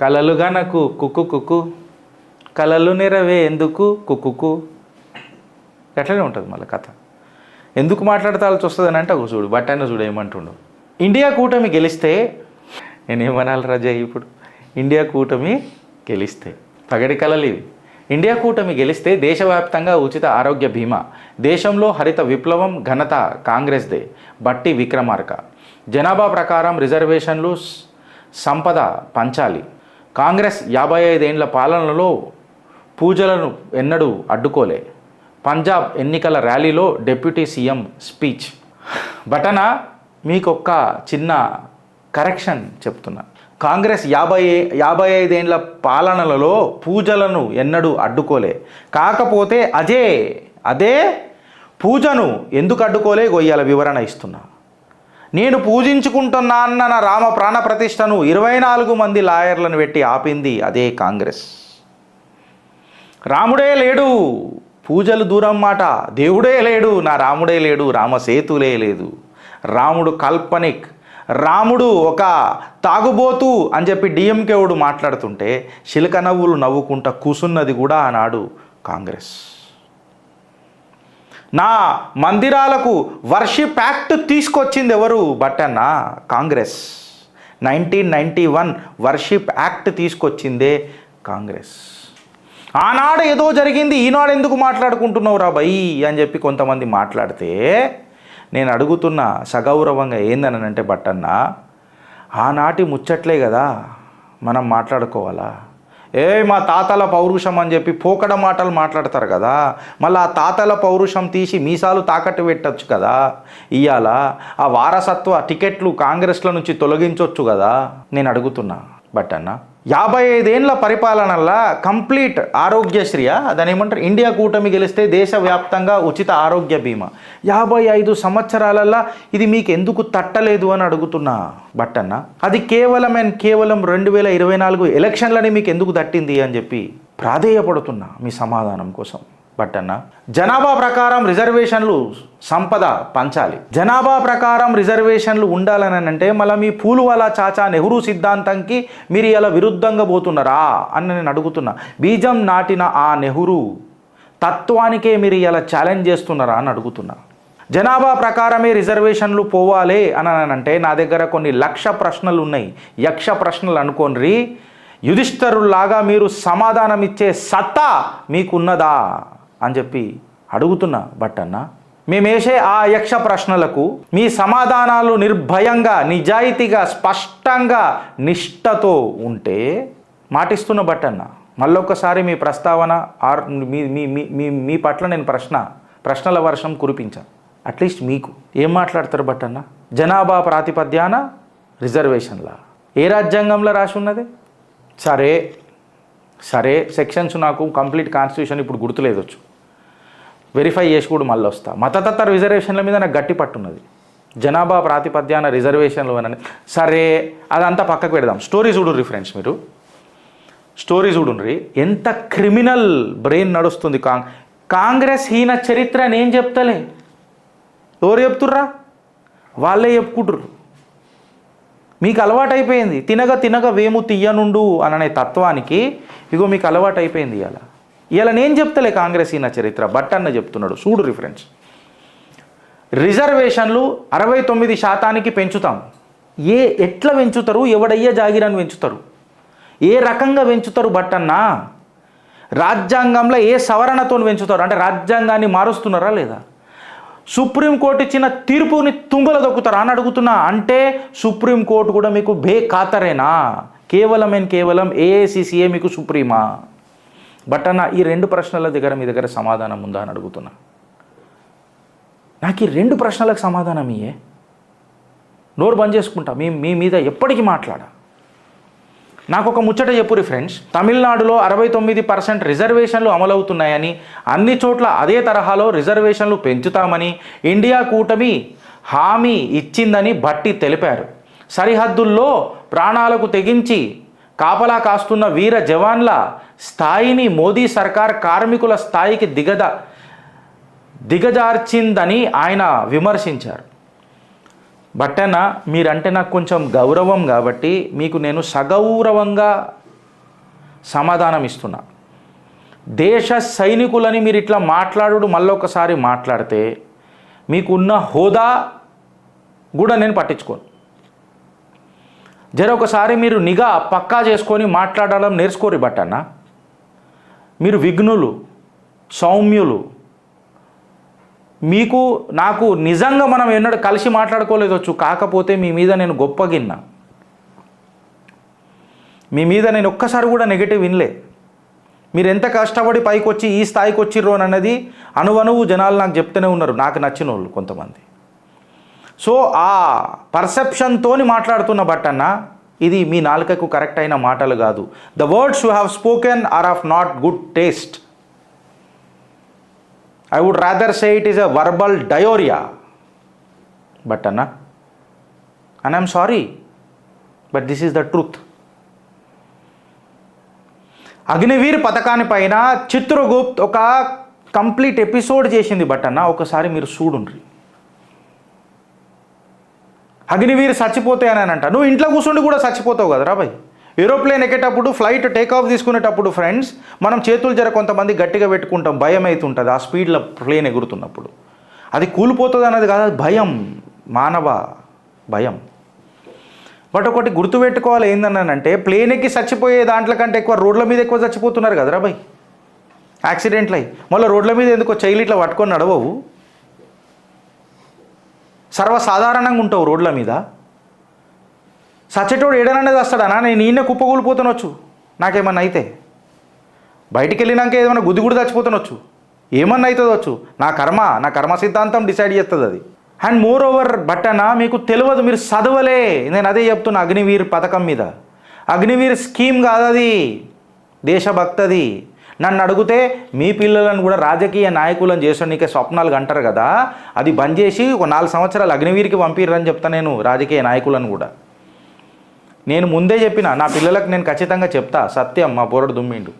కలలుగా నాకు కుక్కు కుక్కు కలలు నెరవే ఎందుకు కుక్కు ఎట్లనే ఉంటుంది మళ్ళీ కథ. ఎందుకు మాట్లాడతాల్సి వస్తుందని అంటే ఒక చూడు బట్టన్న చూడు ఏమంటుండు. ఇండియా కూటమి గెలిస్తే నేనేమనాలి రాజా ఇప్పుడు, ఇండియా కూటమి గెలిస్తే పగడి కలలు ఇవి. ఇండియా కూటమి గెలిస్తే దేశవ్యాప్తంగా ఉచిత ఆరోగ్య బీమా, దేశంలో హరిత విప్లవం ఘనత కాంగ్రెస్దే బట్టి విక్రమార్క, జనాభా ప్రకారం రిజర్వేషన్లు సంపద పంచాలి, కాంగ్రెస్ 55 ఏండ్ల పాలనలో పూజలను ఎన్నడూ అడ్డుకోలే, పంజాబ్ ఎన్నికల ర్యాలీలో డిప్యూటీ సీఎం స్పీచ్. బటన మీకొక్క చిన్న కరెక్షన్ చెప్తున్నా. కాంగ్రెస్ 55 ఏండ్ల పాలనలలో పూజలను ఎన్నడూ అడ్డుకోలే, కాకపోతే అదే పూజను ఎందుకు అడ్డుకోలే గొయ్యాల వివరణ ఇస్తున్నా. నేను పూజించుకుంటున్నా అన్న నా రామ ప్రాణ ప్రతిష్టను 24 మంది లాయర్లను పెట్టి ఆపింది అదే కాంగ్రెస్. రాముడే లేడు, పూజలు దూరం మాట, దేవుడే లేడు, నా రాముడే లేడు, రామసేతులే లేదు, రాముడు కాల్పనిక్, రాముడు ఒక తాగుబోతు అని చెప్పి డిఎంకేవుడు మాట్లాడుతుంటే శిలక నవ్వులు నవ్వుకుంటా కూసున్నది కూడా ఆనాడు కాంగ్రెస్. నా మందిరాలకు వర్షిప్ యాక్ట్ తీసుకొచ్చింది ఎవరు బట్టన్న? కాంగ్రెస్. 1991 వర్షిప్ యాక్ట్ తీసుకొచ్చిందే కాంగ్రెస్. ఆనాడు ఏదో జరిగింది, ఈనాడు ఎందుకు మాట్లాడుకుంటున్నావు రా భయ్ అని చెప్పి కొంతమంది మాట్లాడితే నేను అడుగుతున్న సగౌరవంగా ఏందనంటే బట్టన్న, ఆనాటి ముచ్చట్లే కదా మనం మాట్లాడుకోవాలా? మా తాతల పౌరుషం అని చెప్పి పోకడ మాటలు మాట్లాడతారు కదా, మళ్ళీ ఆ తాతల పౌరుషం తీసి మీసాలు తాకట్టు పెట్టచ్చు కదా. ఇవాళ ఆ వారసత్వ టికెట్లు కాంగ్రెస్ల నుంచి తొలగించవచ్చు కదా. నేను అడుగుతున్నా బట్టన్న, 55 ఏండ్ల పరిపాలనలా కంప్లీట్ ఆరోగ్యశ్రీయా దాని ఏమంటారు, ఇండియా కూటమి గెలిస్తే దేశవ్యాప్తంగా ఉచిత ఆరోగ్య బీమా 55 సంవత్సరాలల్లా ఇది మీకు ఎందుకు తట్టలేదు అని అడుగుతున్నా బట్టన్న. అది కేవలం 2024 ఎలక్షన్లని మీకు ఎందుకు తట్టింది అని చెప్పి ప్రాధేయపడుతున్నా మీ సమాధానం కోసం బట్టన్న. జనాభా ప్రకారం రిజర్వేషన్లు సంపద పంచాలి, జనాభా ప్రకారం రిజర్వేషన్లు ఉండాలని అంటే మళ్ళీ మీ పూలువాలా చాచా నెహ్రూ సిద్ధాంతంకి మీరు ఇలా విరుద్ధంగా పోతున్నారా అని నేను అడుగుతున్నా. బీజం నాటిన ఆ నెహ్రూ తత్వానికే మీరు ఇలా ఛాలెంజ్ చేస్తున్నారా అని అడుగుతున్నా. జనాభా ప్రకారమే రిజర్వేషన్లు పోవాలి అని అంటే నా దగ్గర కొన్ని లక్ష ప్రశ్నలు ఉన్నాయి, యక్ష ప్రశ్నలు అనుకోండి. యుధిష్ఠరులాగా మీరు సమాధానం ఇచ్చే సత్తా మీకున్నదా అని చెప్పి అడుగుతున్నా బట్టన్న. మేమేసే ఆ యక్ష ప్రశ్నలకు మీ సమాధానాలు నిర్భయంగా, నిజాయితీగా, స్పష్టంగా, నిష్ఠతో ఉంటే మాటిస్తున్న బట్టన్న. మళ్ళొక్కసారి మీ ప్రస్తావన మీ పట్ల నేను ప్రశ్నల వర్షం కురిపించాను. అట్లీస్ట్ మీకు ఏం మాట్లాడతారు బట్టన్న? జనాభా ప్రాతిపద్యాన రిజర్వేషన్లా ఏ రాజ్యాంగంలో రాసి ఉన్నది? సరే సెక్షన్స్ నాకు కంప్లీట్ కాన్స్టిట్యూషన్ ఇప్పుడు గుర్తులేదొచ్చు, వెరిఫై చేసి కూడా మళ్ళీ వస్తా. మతతత్వ రిజర్వేషన్ల మీద నాకు గట్టి పట్టున్నది. జనాభా ప్రాతిపద్యాన రిజర్వేషన్లు అని సరే అదంతా పక్కకు పెడదాం. స్టోరీ చూడుర్రి ఫ్రెండ్స్, మీరు స్టోరీ చూడుర్రి. ఎంత క్రిమినల్ బ్రెయిన్ నడుస్తుంది కాంగ్రెస్ హీన చరిత్ర నేను చెప్తలే, ఎవరు చెప్తుర్రా? వాళ్ళే చెప్పుకుంటుర్రు. మీకు అలవాటు అయిపోయింది తినగ వేము తీయనుండు అనే తత్వానికి. ఇగో మీకు అలవాటు అయిపోయింది. ఇలా నేను చెప్తలే కాంగ్రెస్ ఈయన చరిత్ర, బట్టన్న చెప్తున్నాడు. చూడు రిఫరెన్స్. రిజర్వేషన్లు 69% పెంచుతాం. ఎట్లా పెంచుతారు? ఎవడయ్యే జాగిరాన్ని పెంచుతారు? ఏ రకంగా పెంచుతారు బట్టన్న? రాజ్యాంగంలో ఏ సవరణతో పెంచుతారు? అంటే రాజ్యాంగాన్ని మారుస్తున్నారా లేదా? సుప్రీంకోర్టు ఇచ్చిన తీర్పుని తుంగలో దొక్కుతారా అని అడుగుతున్నా. అంటే సుప్రీంకోర్టు కూడా మీకు ఖాతరేనా? కేవలం ఏఐసిసిఏ మీకు సుప్రీమా? బట్టన్న, ఈ 2 ప్రశ్నల దగ్గర మీ దగ్గర సమాధానం ఉందా అని అడుగుతున్నా. నాకు ఈ 2 ప్రశ్నలకు సమాధానం ఇయ్యే, నోరు బంద్ చేసుకుంటా. మీ మీద ఎప్పటికీ మాట్లాడా. నాకు ఒక ముచ్చట చెప్పురి ఫ్రెండ్స్. తమిళనాడులో 69% రిజర్వేషన్లు అమలవుతున్నాయని, అన్ని చోట్ల అదే తరహాలో రిజర్వేషన్లు పెంచుతామని ఇండియా కూటమి హామీ ఇచ్చిందని భట్టి తెలిపారు. సరిహద్దుల్లో ప్రాణాలకు తెగించి కాపలా కాస్తున్న వీర జవాన్ల స్థాయిని మోదీ సర్కార్ కార్మికుల స్థాయికి దిగజార్చిందని ఆయన విమర్శించారు. బట్ అన్న మీరంటే నాకు కొంచెం గౌరవం కాబట్టి మీకు నేను సగౌరవంగా సమాధానం ఇస్తున్నా. దేశ సైనికులని మీరు ఇట్లా మాట్లాడు మళ్ళొకసారి మాట్లాడితే మీకున్న హోదా కూడా నేను పట్టించుకోను. ఒకసారి మీరు నిఘా పక్కా చేసుకొని మాట్లాడడం నేర్చుకోరు. బట్ అన్న మీరు విఘ్నులు, సౌమ్యులు. మీకు నాకు నిజంగా మనం ఎన్నడూ కలిసి మాట్లాడుకోలేదొచ్చు, కాకపోతే మీ మీద నేను గొప్పగిన్నా. మీ మీద నేను ఒక్కసారి కూడా నెగిటివ్ వినలే. మీరు ఎంత కష్టపడి పైకి వచ్చి ఈ స్థాయికి వచ్చిర్రు అని అన్నది అనువనువు జనాలు నాకు చెప్తూనే ఉన్నారు, నాకు నచ్చిన వాళ్ళు కొంతమంది. సో ఆ పర్సెప్షన్తో మాట్లాడుతున్న బట్ అన్న ఇది మీ నాలుకకు కరెక్ట్ అయిన మాటలు కాదు. The words you have spoken or of not good taste. I would rather say it is a verbal diarrhea. But Anna, and I'm sorry, but this is the truth. Agniveer పథకాన్ని పైన చిత్రగుప్త్ ఒక complete episode చేసింది. But అన్న ఒకసారి మీరు చూడుండ్రి. అగ్నివీర్ చచ్చిపోతే అని అంట, నువ్వు ఇంట్లో కూర్చుండి కూడా చచ్చిపోతావు కదరా భయ్. ఏరోప్లేన్ ఎక్కేటప్పుడు ఫ్లైట్ టేక్ ఆఫ్ తీసుకునేటప్పుడు ఫ్రెండ్స్ మనం చేతులు కొంతమంది గట్టిగా పెట్టుకుంటాం, భయం అవుతుంటుంది ఆ స్పీడ్లో ప్లేన్ ఎగురుతున్నప్పుడు. అది కూలిపోతుంది అన్నది కాదు, భయం, మానవ భయం. బట్ ఒకటి గుర్తుపెట్టుకోవాలి ఏందన్నానంటే, ప్లేన్ ఎక్కి చచ్చిపోయే దాంట్లో కంటే ఎక్కువ రోడ్ల మీద ఎక్కువ చచ్చిపోతున్నారు కదరా భయ్ యాక్సిడెంట్లు అయ్యి. మళ్ళీ రోడ్ల మీద ఎందుకో చైలు ఇట్లా పట్టుకొని నడవవు, సర్వసాధారణంగా ఉంటావు రోడ్ల మీద. సచ్చేటోడు ఏడననేది వస్తాడనా, నేను ఈయన కుప్పకూలిపోతునొచ్చు, నాకేమన్నా అయితే బయటికి వెళ్ళినాక ఏదైనా గుద్ది చచ్చిపోతునొచ్చు, ఏమన్నా అవుతుందొచ్చు. నా కర్మ సిద్ధాంతం డిసైడ్ చేస్తుంది అది. అండ్ మోర్ ఓవర్ బట్ అన్న మీకు తెలియదు, మీరు చదవలే. నేను అదే చెప్తున్నా అగ్నివీర్ పథకం మీద. అగ్నివీర్ స్కీమ్ కాదు అది, దేశభక్తది. నన్ను అడిగితే మీ పిల్లలను కూడా రాజకీయ నాయకులను చేసాడు నీకే స్వప్నాలు అంటారు కదా, అది బంద్ చేసి ఒక 4 సంవత్సరాలు అగ్నివీర్కి పంపిర్రని చెప్తా నేను రాజకీయ నాయకులను కూడా. నేను ముందే చెప్పిన నా పిల్లలకు నేను ఖచ్చితంగా చెప్తా, సత్యం మా పోరడు దుమ్మిండు,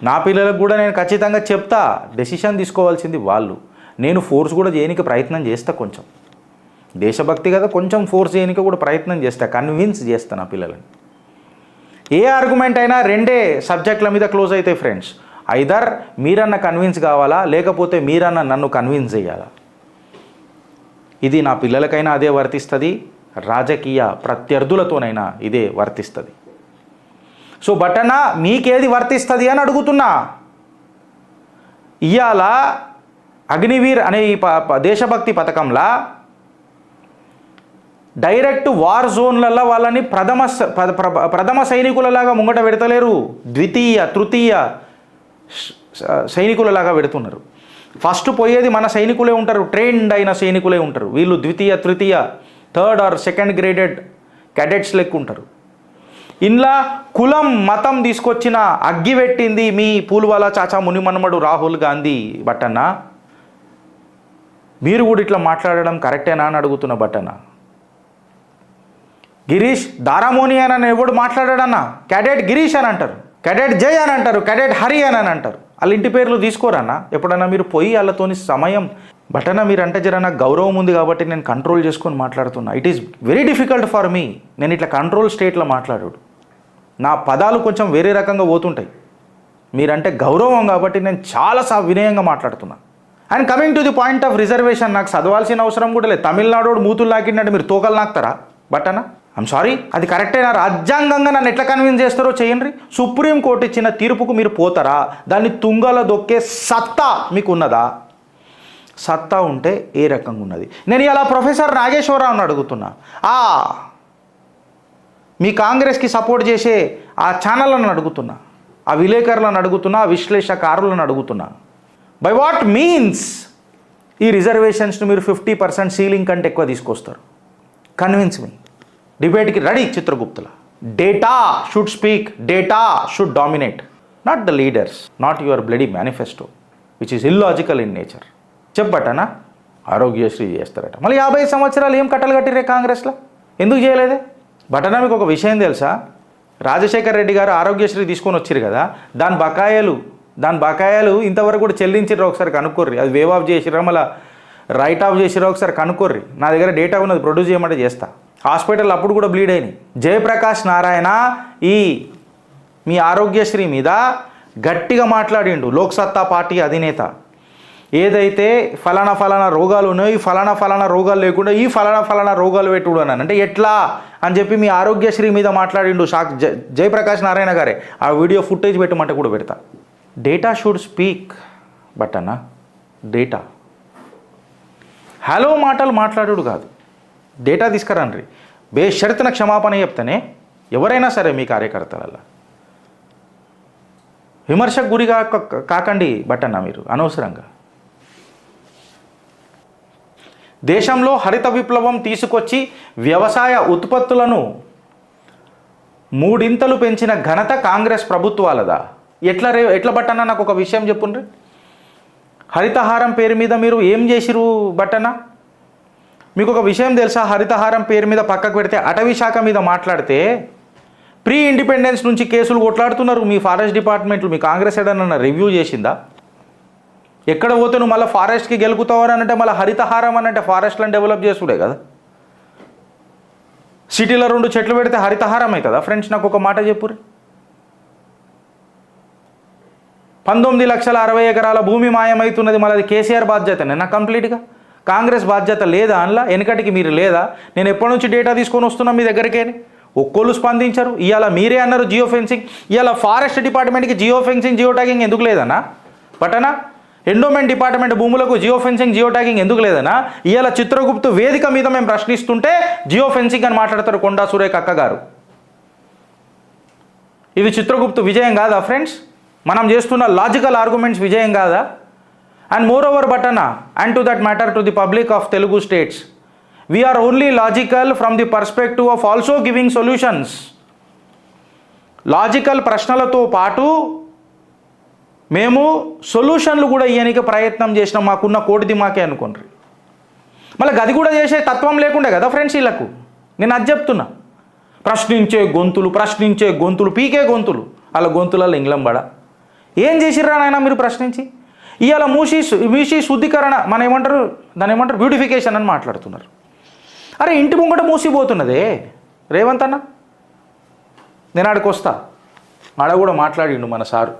నా పిల్లలకు కూడా నేను ఖచ్చితంగా చెప్తా. డెసిషన్ తీసుకోవాల్సింది వాళ్ళు. నేను ఫోర్స్ కూడా చేయడానికి ప్రయత్నం చేస్తా, కొంచెం దేశభక్తి కదా, కొంచెం ఫోర్స్ చేయడానికి కూడా ప్రయత్నం చేస్తా, కన్విన్స్ చేస్తా నా పిల్లలని. ఏ ఆర్గ్యుమెంట్ అయినా 2 సబ్జెక్టుల మీద క్లోజ్ అవుతాయి ఫ్రెండ్స్. ఐదర్ మీరన్నా కన్విన్స్ కావాలా, లేకపోతే మీరన్నా నన్ను కన్విన్స్ చేయాలా. ఇది నా పిల్లలకైనా అదే వర్తిస్తుంది, రాజకీయ ప్రత్యర్థులతోనైనా ఇదే వర్తిస్తుంది. సో బట్ అన్న మీకేది వర్తిస్తుంది అని అడుగుతున్నా. ఇవాళ అగ్నివీర్ అనే ఈ దేశభక్తి పథకంలా డైరెక్ట్ వార్ జోన్లలో వాళ్ళని ప్రథమ సైనికులలాగా ముంగట పెడతలేరు, ద్వితీయ తృతీయ సైనికులలాగా పెడుతున్నారు. ఫస్ట్ పోయేది మన సైనికులే ఉంటారు, ట్రైన్డ్ అయిన సైనికులే ఉంటారు. వీళ్ళు ద్వితీయ తృతీయ 3rd or 2nd graded cadets లెక్క ఉంటారు. ఇంట్లో కులం మతం తీసుకొచ్చిన అగ్గి పెట్టింది మీ పూల్వాలా చాచా మునిమన్మడు రాహుల్ గాంధీ. బట్ అన్న మీరు కూడా ఇట్లా మాట్లాడడం కరెక్టేనా అని అడుగుతున్న. బట్ అన్న గిరీష్ దారామోని అని ఎవడు మాట్లాడాడన్న, క్యాడెట్ గిరీష్ అని అంటారు, క్యాడెట్ జై అని అంటారు, క్యాడెట్ హరి అని అంటారు. వాళ్ళ ఇంటి పేర్లు తీసుకోరన్నా ఎప్పుడన్నా మీరు పోయి వాళ్ళతోని సమయం. బట్ అన్న మీరు అంటే జర నాకు గౌరవం ఉంది కాబట్టి నేను కంట్రోల్ చేసుకొని మాట్లాడుతున్నా. It is very difficult for me. నేను ఇట్లా కంట్రోల్ స్టేట్లో మాట్లాడాడు, నా పదాలు కొంచెం వేరే రకంగా పోతుంటాయి. మీరంటే గౌరవం కాబట్టి నేను చాలా వినయంగా మాట్లాడుతున్నా. And coming to the point of reservation, నాకు చదవాల్సిన అవసరం కూడా లేదు. తమిళనాడు మూతులు నాకిందంటే మీరు తోకలు నాకుతారా? బట్ అన్న ఐమ్ సారీ, అది కరెక్టేనా? రాజ్యాంగంగా నన్ను ఎట్లా కన్విన్స్ చేస్తారో చేయండి. సుప్రీంకోర్టు ఇచ్చిన తీర్పుకు మీరు పోతారా? దాన్ని తుంగల దొక్కే సత్తా మీకు ఉన్నదా? సత్తా ఉంటే ఏ రకంగా ఉన్నది? నేను ఇలా ప్రొఫెసర్ నాగేశ్వరరావుని అడుగుతున్నా, మీ కాంగ్రెస్కి సపోర్ట్ చేసే ఆ ఛానళ్ళను అడుగుతున్నా, ఆ విలేకరులను అడుగుతున్నా, ఆ విశ్లేషకారులను అడుగుతున్నా, బై వాట్ మీన్స్ ఈ రిజర్వేషన్స్ని మీరు 50% సీలింగ్ కంటే ఎక్కువ తీసుకొస్తారు? Convince me. డిబేట్కి రెడీ చిత్రగుప్తుల. Data should speak, data should dominate, not the leaders, not your bloody manifesto which is illogical in nature. చెప్పటనా ఆరోగ్యశ్రీ చేస్తారట, మళ్ళీ 50 సంవత్సరాలు ఏం కట్టలు కట్టిరే కాంగ్రెస్లో? ఎందుకు చేయలేదే? బటనా మీకు ఒక విషయం తెలుసా? రాజశేఖర్ రెడ్డి గారు ఆరోగ్యశ్రీ తీసుకొని వచ్చారు కదా, దాని బకాయిలు ఇంతవరకు కూడా చెల్లించారు. ఒకసారి కనుక్కోర్రి, అది వేవ్ ఆఫ్ చేసిరా, మళ్ళీ రైట్ ఆఫ్ చేసిరా ఒకసారి కనుక్కోర్రి. నా దగ్గర డేటా ఉన్నది, ప్రొడ్యూస్ చేయమంటే చేస్తా. హాస్పిటల్ అప్పుడు కూడా బ్లీడ్ అయినాయి. జయప్రకాష్ నారాయణ ఈ మీ ఆరోగ్యశ్రీ మీద గట్టిగా మాట్లాడిండు. లోక్సత్తా పార్టీ అధినేత ఏదైతే ఫలానా రోగాలు ఉన్నాయో ఈ ఫలానా రోగాలు లేకుండా ఈ ఫలానా రోగాలు పెట్టుడు అని అంటే ఎట్లా అని చెప్పి మీ ఆరోగ్యశ్రీ మీద మాట్లాడిండు జయప్రకాష్ నారాయణ గారే. ఆ వీడియో ఫుటేజ్ పెట్టమంటే కూడా పెడతా. డేటా షుడ్ స్పీక్ బట్ అన్న డేటా హలో మాటలు మాట్లాడు కాదు, డేటా తీసుకురండి. బేషరతున క్షమాపణ చెప్తేనే ఎవరైనా సరే మీ కార్యకర్తలల్లా విమర్శకు గురిగా కాకండి బట్టన్న మీరు అనవసరంగా. దేశంలో హరిత విప్లవం తీసుకొచ్చి వ్యవసాయ ఉత్పత్తులను 3 పెంచిన ఘనత కాంగ్రెస్ ప్రభుత్వాలదా? ఎట్లా బట్టన్న నాకు ఒక విషయం చెప్పుండ్రి. హరితహారం పేరు మీద మీరు ఏం చేసిరు బట్టన్న? మీకు ఒక విషయం తెలుసా? హరితహారం పేరు మీద పక్కకు పెడితే అటవీ శాఖ మీద మాట్లాడితే ప్రీ ఇండిపెండెన్స్ నుంచి కేసులు కొట్లాడుతున్నారు మీ ఫారెస్ట్ డిపార్ట్మెంట్లు. మీ కాంగ్రెస్ ఏదన్నా రివ్యూ చేసిందా? ఎక్కడ పోతే నువ్వు మళ్ళీ ఫారెస్ట్కి గెలుపుతావని అంటే మళ్ళీ హరితహారం అని అంటే ఫారెస్ట్లను డెవలప్ చేసుడే కదా. సిటీలో 2 చెట్లు పెడితే హరితహారం అవుతుందా ఫ్రెండ్స్? నాకు ఒక మాట చెప్పుర్రి. 19,60,000 ఎకరాల భూమి మాయమవుతున్నది, మళ్ళీ అది కేసీఆర్ బాధ్యతనే నా కంప్లీట్గా. కాంగ్రెస్ బాధ్యత లేదా అందులో? వెనకటికి మీరు లేదా? నేను ఎప్పటి నుంచి డేటా తీసుకొని వస్తున్నా మీ దగ్గరికే, ఒక్కోళ్ళు స్పందించారు. ఇవాళ మీరే అన్నారు జియో ఫెన్సింగ్. ఇవాళ ఫారెస్ట్ డిపార్ట్మెంట్కి జియో ఫెన్సింగ్ జియో ట్యాగింగ్ ఎందుకు లేదన్నా బట్టనా? ఎండోమెంట్ డిపార్ట్మెంట్ భూములకు జియో ఫెన్సింగ్ జియో ట్యాగింగ్ ఎందుకు లేదన్నా? ఇవాళ చిత్రగుప్తు వేదిక మీద మేము ప్రశ్నిస్తుంటే జియో ఫెన్సింగ్ అని మాట్లాడతారు కొండా సురేఖ అక్క గారు. ఇది చిత్రగుప్తు విజయం కాదా ఫ్రెండ్స్? మనం చేస్తున్న లాజికల్ ఆర్గ్యుమెంట్స్ విజయం కాదా? అండ్ మోర్ ఓవర్ బట్టనా, and to that matter to the public of Telugu states, we are only logical from the perspective of also giving solutions. Logical ప్రశ్నలతో పాటు మేము సొల్యూషన్లు కూడా ఇవ్వడానికి ప్రయత్నం చేసినాం, మాకున్న కోటి దిమాకే అనుకోండి. మళ్ళీ గది కూడా చేసే తత్వం లేకుండే కదా ఫ్రెండ్స్ వీళ్ళకు. నేను అది చెప్తున్నా. ప్రశ్నించే గొంతులు పీకే గొంతులు, వాళ్ళ గొంతులలో ఇంగ్లం పడ. ఏం చేసిర్రా నాయన మీరు ప్రశ్నించి? ఇవాళ మూసి శుద్ధీకరణ దాన్ని ఏమంటారు బ్యూటిఫికేషన్ అని మాట్లాడుతున్నారు. అరే ఇంటి ముంగట మూసిపోతున్నదే రేవంత్ అన్న. నేను ఆడికి వస్తా, ఆడ కూడా మాట్లాడిండు మన సారు.